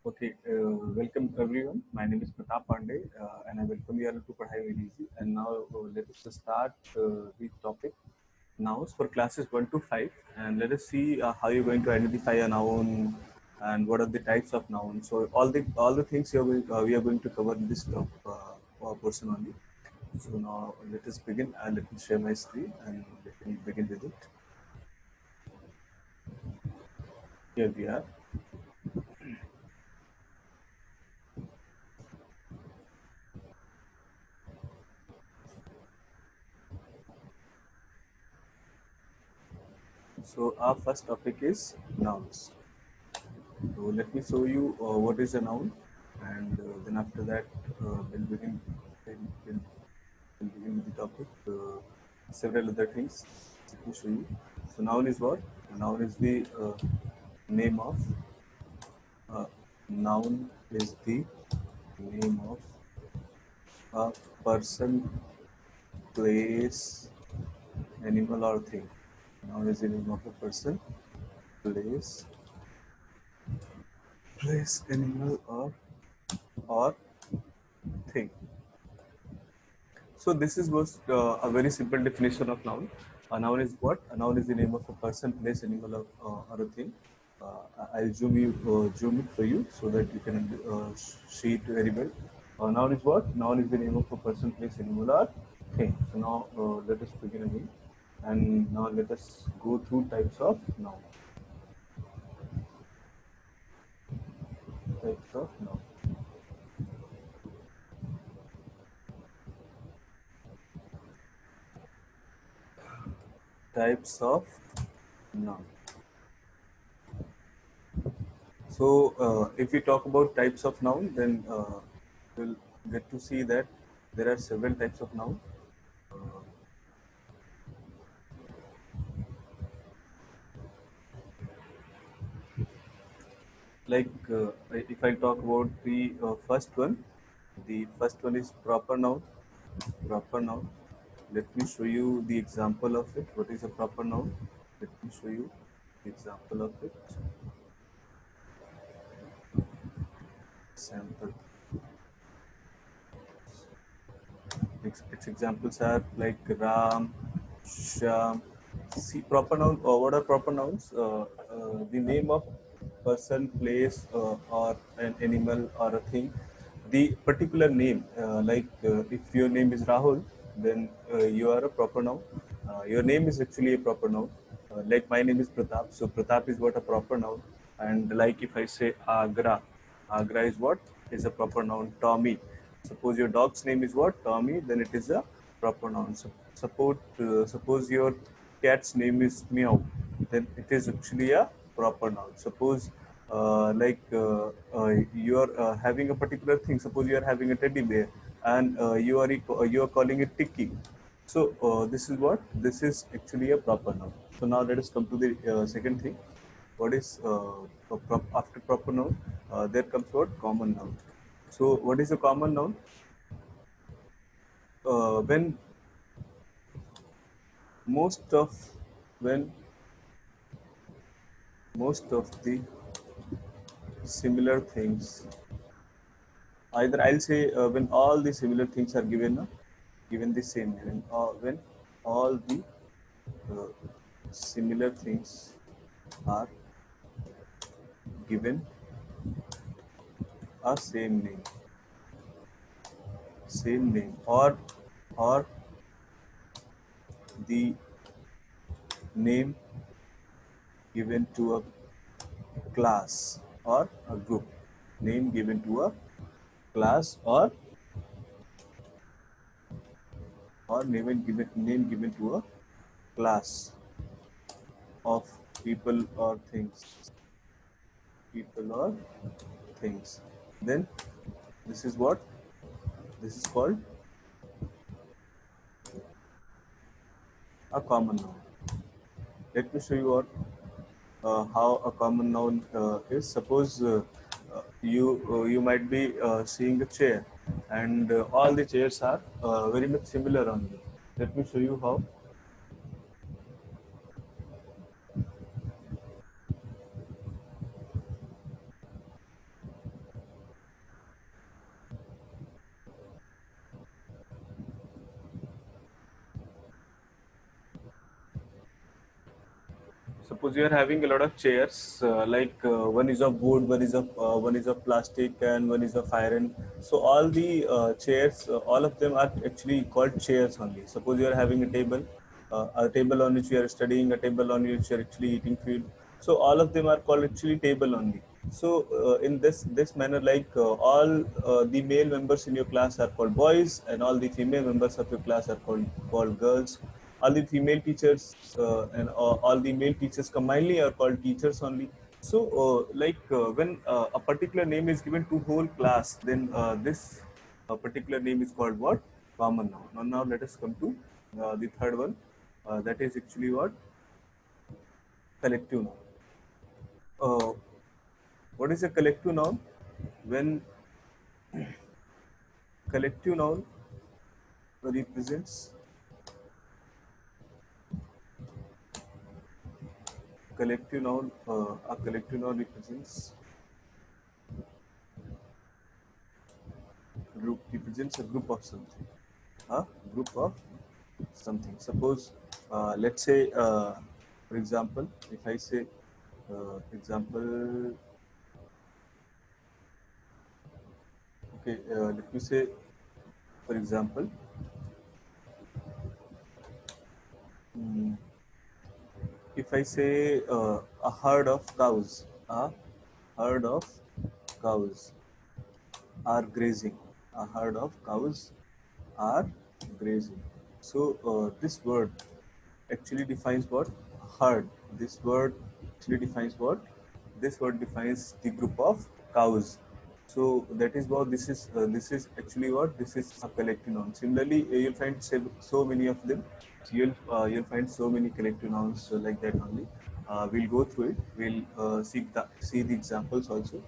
Okay, welcome everyone. My name is Pratap Pandey, and I welcome you all to Padhai Very Easy. And now let us start the topic nouns for classes 1 to 5, and let us see how you're going to identify a noun and what are the types of nouns. So all the things we are going to cover in this portion only. So now let us begin. Let me share my screen and let me begin with it. Here we are. So our first topic is nouns. So let me show you what is a noun, and then after that we'll, we'll begin with the topic. Several other things. Let me show you. So noun is what? A noun is the name of. Uh, Noun is the name of a person, place, animal, or thing. Noun is the name of a person, place, animal, or thing. So this is was a very simple definition of noun. A noun is what? A noun is the name of a person, place, animal, or a thing. I'll zoom it for you so that you can see it very well. Noun is what? Noun is the name of a person, place, animal, or thing. So now let us begin again, and now let us go through types of noun. Types of noun. Types of noun. So, if we talk about types of noun, then we'll get to see that there are several types of noun. Uh, if I talk about the first one is proper noun. Proper noun. Let me show you the example of it. What is a proper noun? Let me show you the example of it. Example. Its examples are like Ram, Sham. See, proper noun. What are proper nouns? The name of person, place, or an animal or a thing. The particular name, if your name is Rahul, then you are a proper noun. Your name is actually a proper noun. Like my name is Pratap, so Pratap is what a proper noun. And like if I say Agra, Agra is what? Is a proper noun. Tommy. Suppose your dog's name is what? Tommy, then it is a proper noun. So, suppose your cat's name is Meow, then it is actually a proper noun. Suppose you are having a particular thing. Suppose you are having a teddy bear, and you are calling it Tiki. So this is what? This is actually a proper noun. So now let us come to the second thing. What is after proper noun? There comes what? Common noun. So what is a common noun? When most of when most of the similar things, either I'll say when all the similar things are given the same name, when all the uh, similar things are given a same name, or the name given to a class or a group, name given to a class or name given to a class of people or things. Then this is what? This is called a common noun. Let me show you what how a common noun is. Suppose you might be seeing a chair, and all the chairs are very much similar on you. Let me show you how. suppose you are having a lot of chairs, one is of wood, one is of plastic, and one is of iron. So all the chairs, all of them are actually called chairs only. Suppose you are having a table on which you are studying, a table on which you are actually eating food. So all of them are called actually table only. So in this manner, all the male members in your class are called boys, and all the female members of your class are called girls. All the female teachers and all the male teachers combinedly are called teachers only. So when a particular name is given to whole class, then this particular name is called what? Common noun. Now let us come to the third one. That is actually what? Collective noun. uh, what is a collective noun? When collective noun represents a collective noun represents a group of something. A group of something. Suppose, let's say, for example, if I say, example, okay, let me say, for example, mm, if I say a herd of cows are grazing, a herd of cows are grazing. So this word actually defines what? Herd. This word actually defines what? This word defines the group of cows. So that is what this is actually what? This is a collective noun. Similarly, you'll find so many of them. You'll find so many collective nouns like that only. We'll go through it. We'll see the examples also.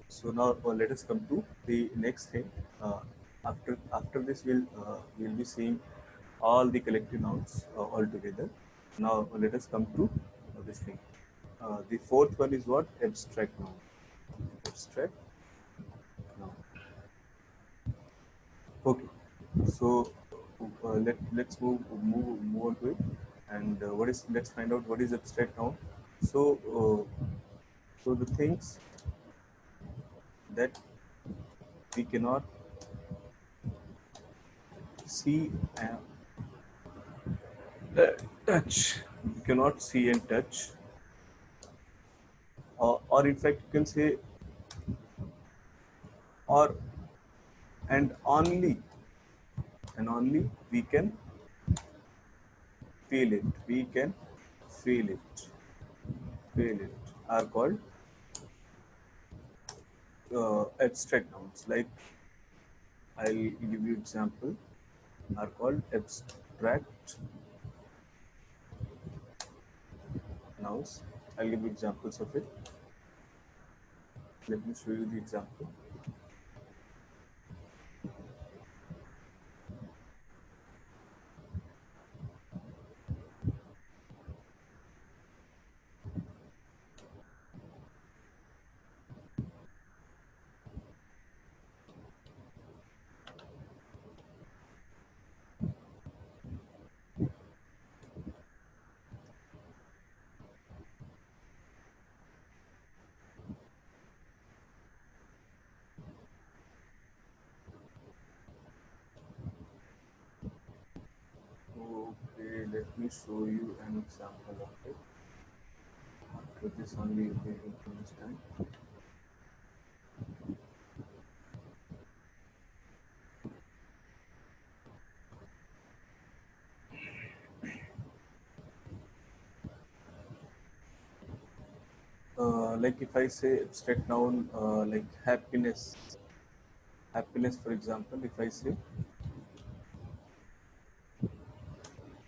So now let us come to the next thing. Uh, after this, we'll be seeing all the collective nouns all together. Now let us come to this thing. The fourth one is what? Abstract noun. Abstract noun. Okay. So let's move on to it. And what is? Let's find out what is abstract noun. So the things that we cannot see and touch. We cannot see and touch, or in fact, you can say, or and only we can feel it. We can feel it. Feel it are called abstract nouns. Like I'll give you example. Are called abstract nouns. I'll give you examples of it. Let me show you the example. Okay, let me show you an example of it. After this only you'll be able to understand. Like if I say abstract noun, like happiness, for example, if I say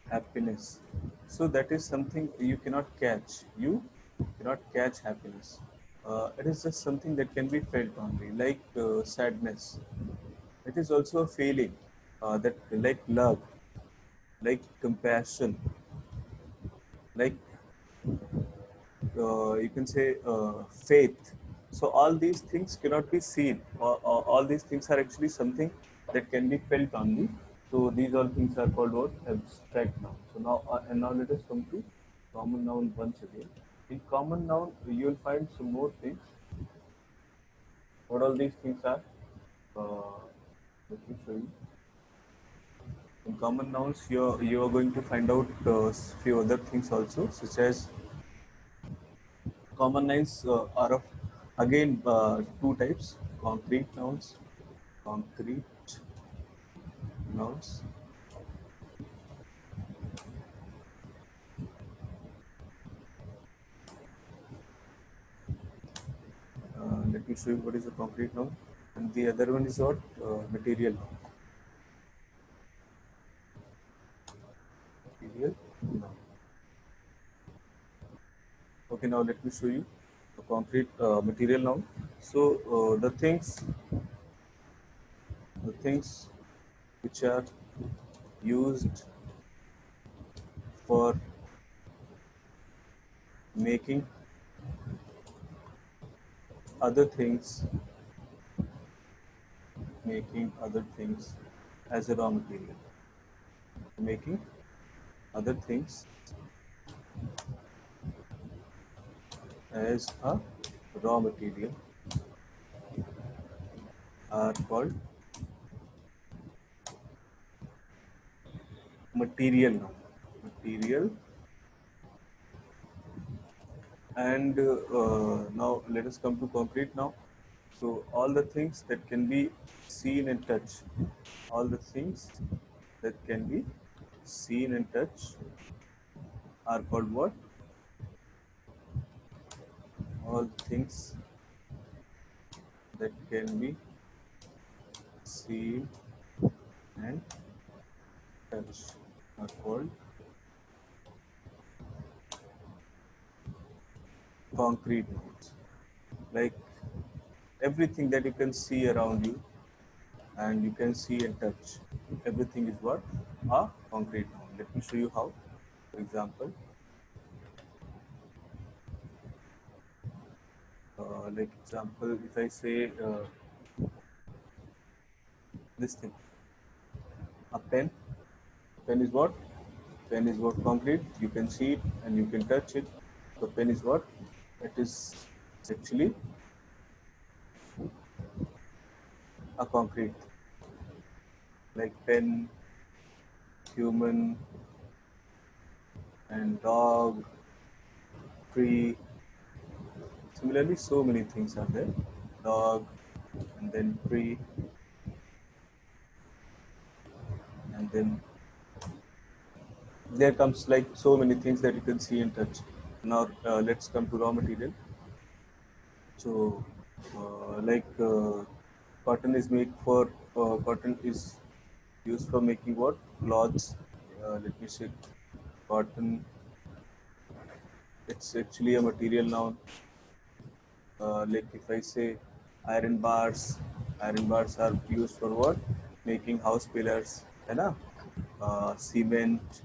happiness, so that is something you cannot catch. You cannot catch happiness. It is just something that can be felt only, like sadness. It is also a feeling that, like love, like compassion, like you can say faith. So all these things cannot be seen, or all these things are actually something that can be felt only. So these all things are called what? Abstract now. So now let us come to common noun once again. In common noun, you will find some more things. What all these things are? Uh, Let me show you. In common nouns, you are going to find out few other things also, such as common nouns are of again two types: concrete nouns, concrete nouns, let me show you what is a concrete noun. And the other one is what? Material noun. Material noun. Okay, now let me show you a concrete material noun. So the things which are used for making other things, making other things as a raw material, making other things as a raw material are called material noun. Material. And now let us come to concrete now. So all the things that can be seen and touched, all the things that can be seen and touched are called what? All things that can be seen and touched are called concrete nouns. Like everything that you can see around you and you can see and touch, everything is what? A concrete noun. Let me show you how. For example, if I say this thing, a pen. Pen is what? Pen is what? Concrete. You can see it and you can touch it. So pen is what? It is actually a concrete, like pen, human, and dog, tree. Similarly, so many things are there. Dog, and then tree, and then there comes like so many things that you can see and touch. Now let's come to raw material. So, cotton is made for cotton is used for making what? Cloths. Let me see. Cotton. It's actually a material noun. Like if I say iron bars are used for what? Making house pillars. है ना? Cement.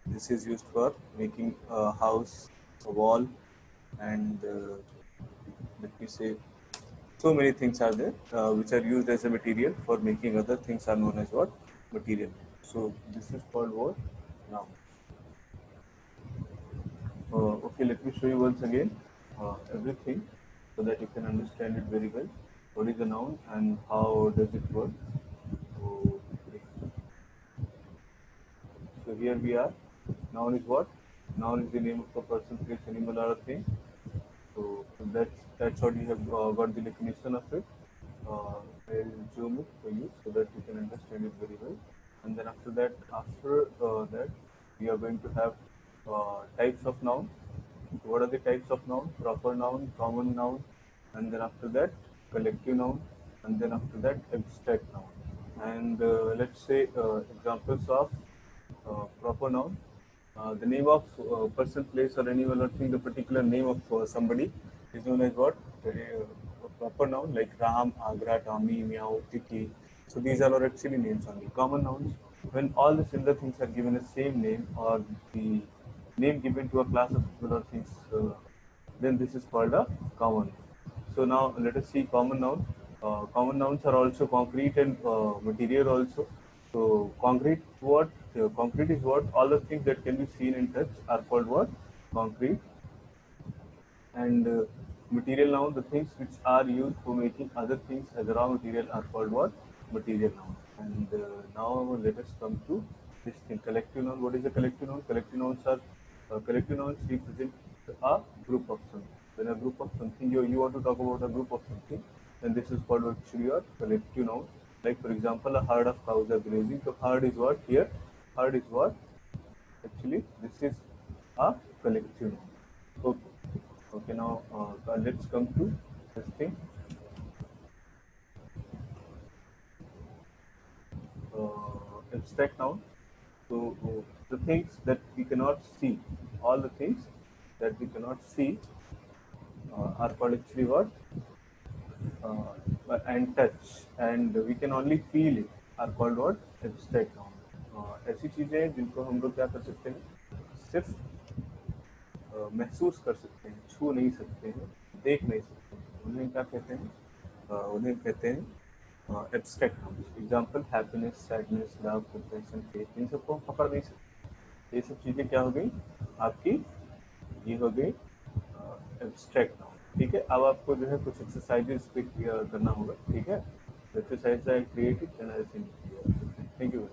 This is used for making a house, a wall, and let me say so many things are there which are used as a material for making other things are known as what? Material. So this is called what? Now. Okay, let me show you once again everything so that you can understand it very well. What is a noun and how does it work? So, so here we are. Noun is what? Noun is the name of a person, place, animal, or a thing. So that's what you have got the definition of it. I'll zoom it for you so that you can understand it very well. And then after that, we are going to have types of noun. So what are the types of noun? Proper noun, common noun, and then after that, collective noun, and then after that, abstract noun. And let's say examples of proper noun. The name of person, place, or animal or thing, the particular name of somebody is known as what? A proper noun like Ram, Agra, Tommy, Meow, Tiki. So these are all actually names only. Common nouns, when all the similar things are given the same name or the name given to a class of people or things, then this is called a common. So now let us see common noun. Common nouns are also concrete and material also. So concrete what? concrete is what? All the things that can be seen and touched are called what? Concrete. And material noun, the things which are used for making other things as raw material are called what? Material noun. And now let us come to this thing, collective noun. What is a collective noun? Collective nouns represent a group of something. When a group of something, you want to talk about a group of something, then this is called actually your collective noun. Like for example, a herd of cows are grazing. So herd is what here? Herd is what? Actually, this is a collective noun. Okay. Okay, now let's come to this thing. Abstract noun. So the things that we cannot see, all the things that we cannot see are called actually what? And touch, and we can only feel it are called what? Abstract noun. ऐसी चीजें हैं जिनको हम लोग क्या कर सकते हैं, सिर्फ महसूस कर सकते हैं, छू नहीं सकते हैं, देख नहीं सकते हैं, उन्हें क्या कहते हैं? उन्हें कहते हैं abstract nouns. Example happiness, sadness, love, compassion, faith. इन सबको हम पकड़ नहीं सकते. ये सब चीजें क्या हो गई आपकी? ये हो गई एब्स्ट्रैक्ट नाउन. ठीक है, अब आपको जो है कुछ एक्सरसाइजेस पे करना होगा. ठीक है, exercise I created and I think. Thank you.